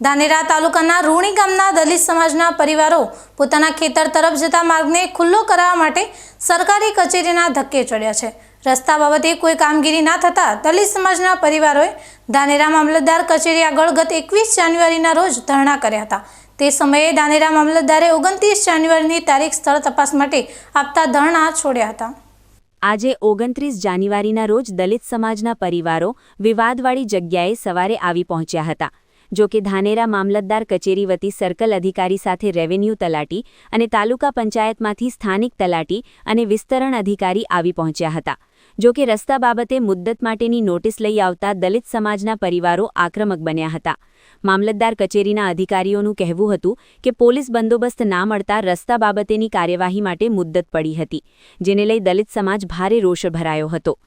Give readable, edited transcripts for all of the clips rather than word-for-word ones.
ધાનેરા તાલુકાના રૂણી ગામના દલિત સમાજના પરિવારો પોતાના ખેતર તરફ જતા માર્ગને ખુલ્લો કરાવવા માટે સરકારી કચેરીના ધક્કે ચડ્યા છે। રસ્તા બાબતે કોઈ કામગીરી ના થતા દલિત સમાજના પરિવારોએ ધાનેરા મામલતદાર કચેરી આગળ ગત 21 જાન્યુઆરીના રોજ ધરણા કર્યા હતા। તે સમયે ધાનેરા મામલતદારે 29 જાન્યુઆરીની તારીખ સ્થળ તપાસ માટે આપતા ધરણા છોડ્યા હતા। આજે 29 જાન્યુઆરીના રોજ દલિત સમાજના પરિવારો વિવાદવાળી જગ્યાએ સવારે આવી પહોંચ્યા હતા। જો કે ધાનેરા મામલતદાર કચેરી વતી સર્કલ અધિકારી સાથે રેવન્યુ તલાટી અને તાલુકા પંચાયતમાંથી સ્થાનિક તલાટી અને વિસ્તરણ અધિકારી આવી પહોંચ્યા હતા। જો કે રસ્તા બાબતે મુદ્દત માટેની નોટિસ લઈ આવતા દલિત સમાજના પરિવારો આક્રમક બન્યા હતા। મામલતદાર કચેરીના અધિકારીઓનું કહેવું હતું કે પોલીસ બંદોબસ્ત ના મળતા રસ્તા બાબતેની કાર્યવાહી માટે મુદ્દત પડી હતી, જેને લઈ દલિત સમાજ ભારે રોષ ભરાયો હતો।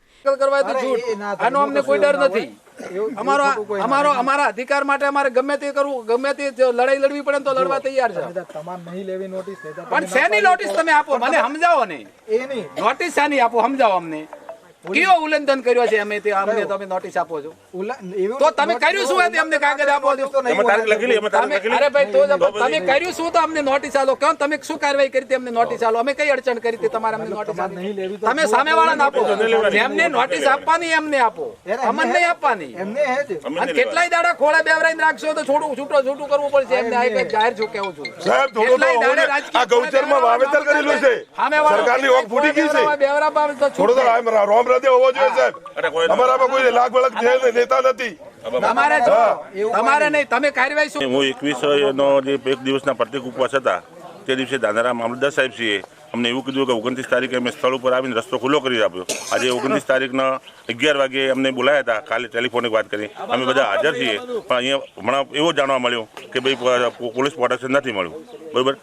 અમારા અધિકાર માટે અમારે ગમે તે કરવું, ગમે તે લડાઈ લડવી પડે તો લડવા તૈયાર છે। તમામ નહીં લેવી નોટિસ, પણ શેની નોટિસ તમે આપો, મને સમજાવો ને। નોટિસ શાની આપો, સમજાવો અમને। કયો ઉલ્લંઘન કર્યો છે અમે તે અમને તમે નોટિસ આપો છો? તો તમે કર્યું શું હતું અમને કાગળ આપો છો? અરે ભાઈ તો તમે કર્યું શું તો અમને નોટિસ આલો, કેમ તમે શું કાર્યવાહી કરી અમને નોટિસ આલો? અમે કઈ અડચણ કરી હતી તમારે અમને નોટિસ આપવાની? તમે સામેવાળાને આપો, જેમને નોટિસ આપવાની એમને આપો, અમને નહીં આપવાની। અને કેટલાય દાડા ખોળે બેવરાઈને રાખશો તો છૂટું કરવું પડશે એમને। આ કઈ જાહેર છું કેવું છું સાહેબ, કેટલાય દાડે રાજકીય ગૌચરમાં વાવેતર કરેલું છે, સરકારની ઓક ફૂટી ગઈ છે, બેવરા બાબત તો છોડો તમારે નહીં, તમે કાર્યવાહી શું? હું 21 નો જે એક દિવસના પ્રતિક ઉપવાસ હતા તે દિવસે ધાનેરા મામલતદાર સાહેબશ્રીએ અમને એવું કીધું કે 29 તારીખે અમે સ્થળ ઉપર આવીને રસ્તો ખુલ્લો કરી આપ્યો। આજે 29 તારીખના 11 વાગે અમને બોલાયા હતા, કાલે ટેલિફોનિક વાત કરી, અમે બધા હાજર છીએ। પણ અહીંયા હમણાં એવો જાણવા મળ્યું કે ભાઈ પોલીસ પ્રોટેક્શન નથી મળ્યું, બરાબર।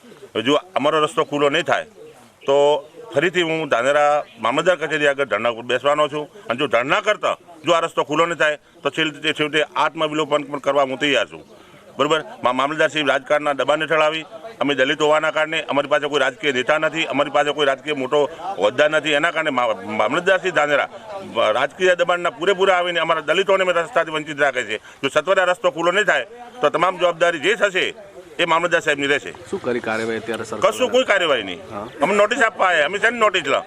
જો અમારો રસ્તો ખુલ્લો નહીં થાય તો ફરીથી હું ધાનેરા મામલતદાર કચેરી આગળ ધરણા ઉપર બેસવાનો છું। અને જો ધરણા કરતા જો આ રસ્તો ખુલ્લો નહીં થાય તો છેવટે આત્મવિલોપન પણ કરવા હું તૈયાર છું, બરાબર। મામલતદારશ્રી રાજકારણના દબાણને ઠળાવી, અમે દલિત હોવાના કારણે અમારી પાસે કોઈ રાજકીય નેતા નથી, અમારી પાસે કોઈ રાજકીય મોટો હોદ્દા નથી, એના કારણે મામલતદારશ્રી ધાનેરા રાજકીય દબાણના પૂરેપૂરા આવીને અમારા દલિતોને રસ્તાથી વંચિત રાખે છે। જો સત્વરે આ રસ્તો ખુલ્લો નહીં થાય તો તમામ જવાબદારી જે થશે એ મામલતદાર સાહેબની રહેશે। શું કરી કાર્યવાહી અત્યારે? કશું કોઈ કાર્યવાહી નહીં, અમે નોટિસ આપવા આવ્યા, અમે શેની નોટિસ લા?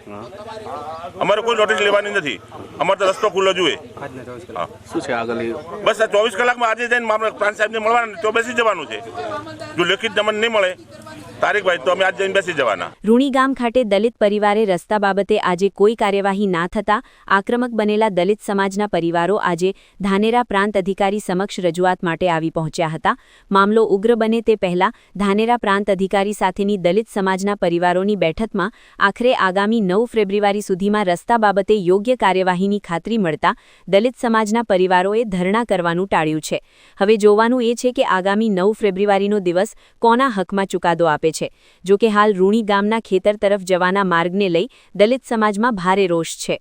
અમારે કોઈ નોટિસ લેવાની નથી, અમારે તો રસ્તો ખુલ્લો જોઈએ। શું છે આગળ? બસ આ 24 કલાકમાં આજે જઈને પ્રાંત સાહેબને મળવાના, તો બેસી જવાનું છે। જો લેખિત અમને નહીં મળે તારીખ ભાઈ તો અમે આજે જઈને બેસી જવાના। રૂણી ગામ ખાતે દલિત પરિવારે રસ્તા બાબતે આજે કોઈ કાર્યવાહી ના થતા આક્રમક બનેલા દલિત સમાજના પરિવારો આજે ધાનેરા પ્રાંત અધિકારી સમક્ષ રજૂઆત માટે આવી પહોંચ્યા હતા। મામલો ઉગ્ર બને તે પહેલા ધાનેરા પ્રાંત અધિકારી સાથેની દલિત સમાજના પરિવારોની બેઠકમાં આખરે આગામી 9 ફેબ્રુઆરી સુધીમાં રસ્તા બાબતે યોગ્ય કાર્યવાહીની ખાતરી મળતા દલિત સમાજના પરિવારોએ ધરણા કરવાનું ટાળ્યું છે। હવે જોવાનું એ છે કે આગામી 9 ફેબ્રુઆરીનો દિવસ કોના હકમાં ચુકાદો આપે છે। જો કે હાલ રૂણી ગામના ખેતર તરફ જવાના માર્ગને લઈ દલિત સમાજમાં ભારે રોષ છે।